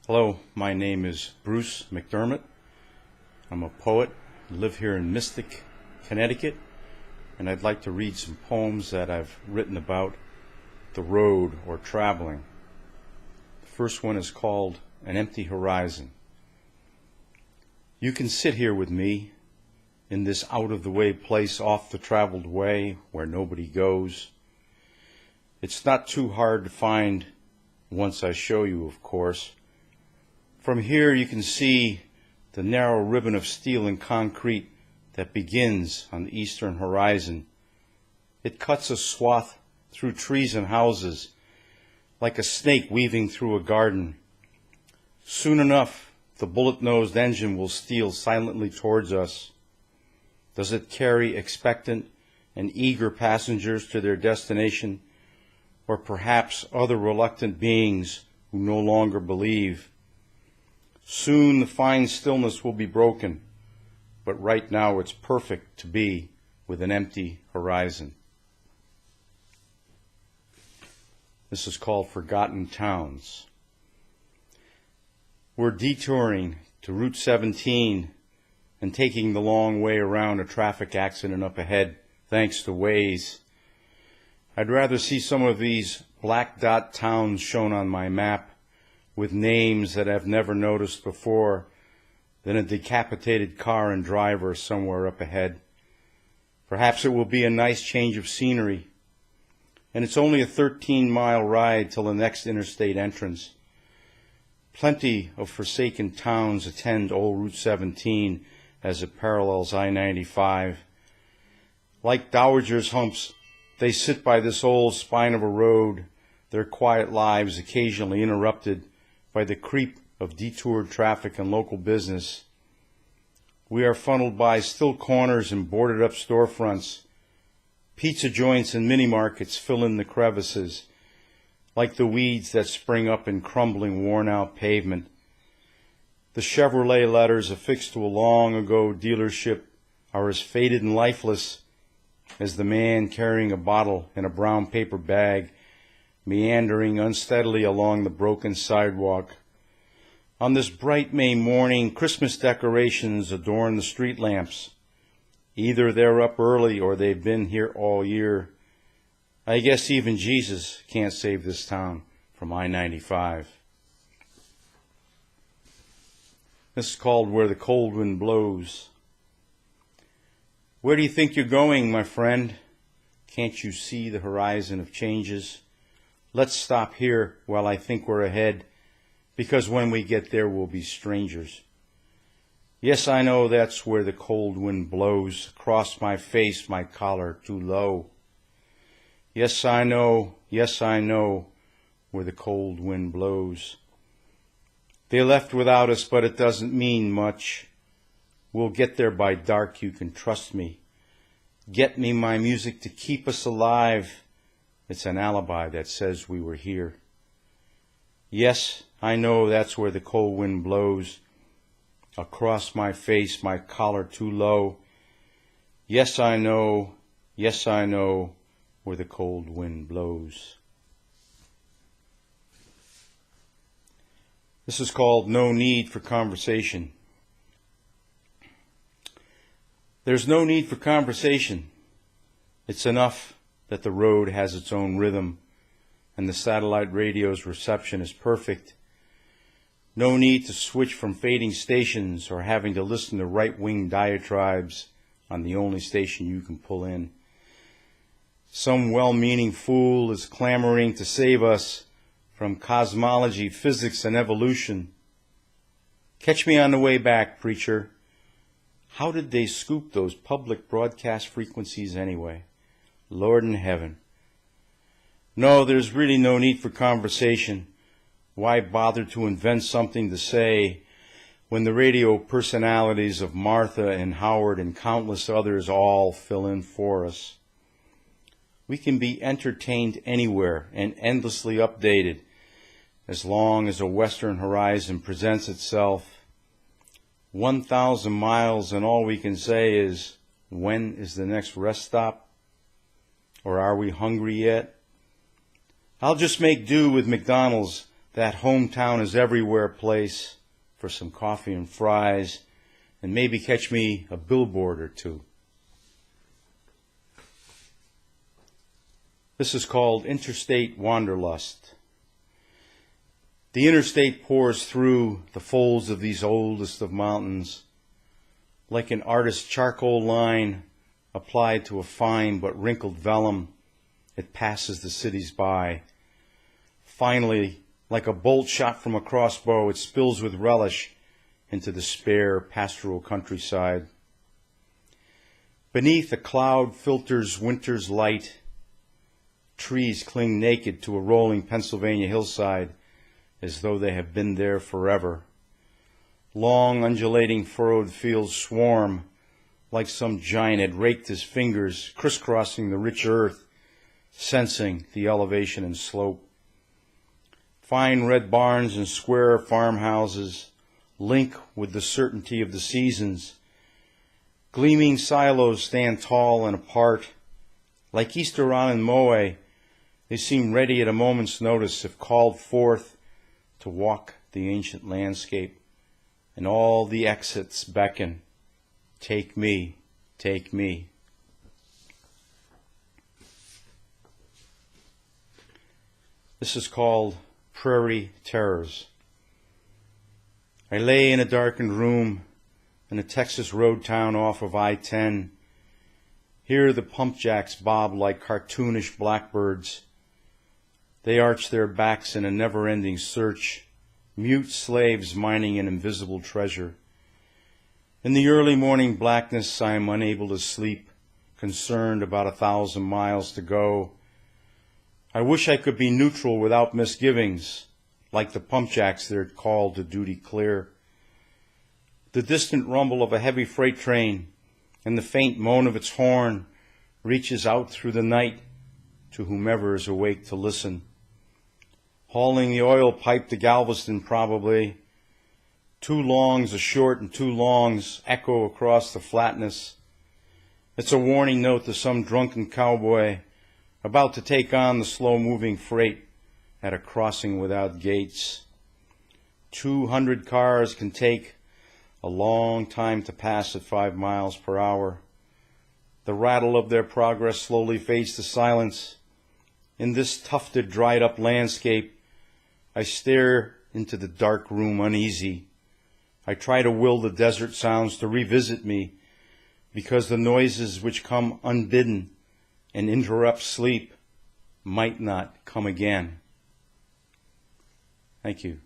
Hello, my name is Bruce McDermott. I'm a poet, live here in Mystic, Connecticut, and I'd like to read some poems that I've written about the road or traveling. The first one is called An Empty Horizon. You can sit here with me in this out-of-the-way place off the traveled way where nobody goes. It's not too hard to find once I show you, of course. From here you can see the narrow ribbon of steel and concrete that begins on the eastern horizon. It cuts a swath through trees and houses, like a snake weaving through a garden. Soon enough, the bullet-nosed engine will steal silently towards us. Does it carry expectant and eager passengers to their destination, or perhaps other reluctant beings who no longer believe? Soon the fine stillness will be broken, but right now it's perfect to be with an empty horizon. This is called Forgotten Towns. We're detouring to Route 17 and taking the long way around a traffic accident up ahead, thanks to Waze. I'd rather see some of these black dot towns shown on my map with names that I've never noticed before than a decapitated car and driver somewhere up ahead. Perhaps it will be a nice change of scenery. And it's only a 13-mile ride till the next interstate entrance. Plenty of forsaken towns attend old Route 17 as it parallels I-95. Like dowagers' humps, they sit by this old spine of a road, their quiet lives occasionally interrupted by the creep of detoured traffic and local business. We are funneled by still corners and boarded up storefronts. Pizza joints and mini-markets fill in the crevices, like the weeds that spring up in crumbling, worn-out pavement. The Chevrolet letters affixed to a long-ago dealership are as faded and lifeless as the man carrying a bottle in a brown paper bag, meandering unsteadily along the broken sidewalk. On this bright May morning, Christmas decorations adorn the street lamps. Either they're up early or they've been here all year. I guess even Jesus can't save this town from I-95. This is called Where the Cold Wind Blows. Where do you think you're going, my friend? Can't you see the horizon of changes? Let's stop here while I think we're ahead, because when we get there we'll be strangers. Yes, I know that's where the cold wind blows, across my face, my collar too low. Yes, I know where the cold wind blows. They left without us, but it doesn't mean much. We'll get there by dark, you can trust me. Get me my music to keep us alive. It's an alibi that says we were here. Yes, I know that's where the cold wind blows. Across my face, my collar too low. Yes, I know where the cold wind blows. This is called No Need for Conversation. There's no need for conversation. It's enough that the road has its own rhythm and the satellite radio's reception is perfect. No need to switch from fading stations or having to listen to right-wing diatribes on the only station you can pull in. Some well-meaning fool is clamoring to save us from cosmology, physics, and evolution. Catch me on the way back, preacher. How did they scoop those public broadcast frequencies anyway? Lord in heaven. No, there's really no need for conversation. Why bother to invent something to say when the radio personalities of Martha and Howard and countless others all fill in for us? We can be entertained anywhere and endlessly updated as long as a western horizon presents itself. 1,000 miles and all we can say is, when is the next rest stop? Or are we hungry yet? I'll just make do with McDonald's that hometown is everywhere place for some coffee and fries, and maybe catch me a billboard or two. This is called Interstate Wanderlust. The interstate pours through the folds of these oldest of mountains, like an artist's charcoal line applied to a fine but wrinkled vellum. It passes the cities by. Finally, like a bolt shot from a crossbow, it spills with relish into the spare pastoral countryside. Beneath a cloud filters winter's light. Trees cling naked to a rolling Pennsylvania hillside as though they have been there forever. Long, undulating, furrowed fields swarm like some giant had raked his fingers, crisscrossing the rich earth, sensing the elevation and slope. Fine red barns and square farmhouses link with the certainty of the seasons. Gleaming silos stand tall and apart. Like Easter on in Moe, they seem ready at a moment's notice if called forth to walk the ancient landscape. And all the exits beckon. Take me, take me. This is called Prairie Terrors. I lay in a darkened room in a Texas road town off of I-10. Here the pump jacks bob like cartoonish blackbirds. They arch their backs in a never-ending search, mute slaves mining an invisible treasure. In the early morning blackness, I am unable to sleep, concerned about 1,000 miles to go. I wish I could be neutral without misgivings, like the pump jacks they're called to duty clear. The distant rumble of a heavy freight train and the faint moan of its horn reaches out through the night to whomever is awake to listen. Hauling the oil pipe to Galveston, probably. 2 longs, a short, and 2 longs echo across the flatness. It's a warning note to some drunken cowboy about to take on the slow-moving freight at a crossing without gates. 200 cars can take a long time to pass at 5 miles per hour. The rattle of their progress slowly fades to silence. In this tufted, dried-up landscape, I stare into the dark room uneasy. I try to will the desert sounds to revisit me, because the noises which come unbidden and interrupt sleep might not come again. Thank you.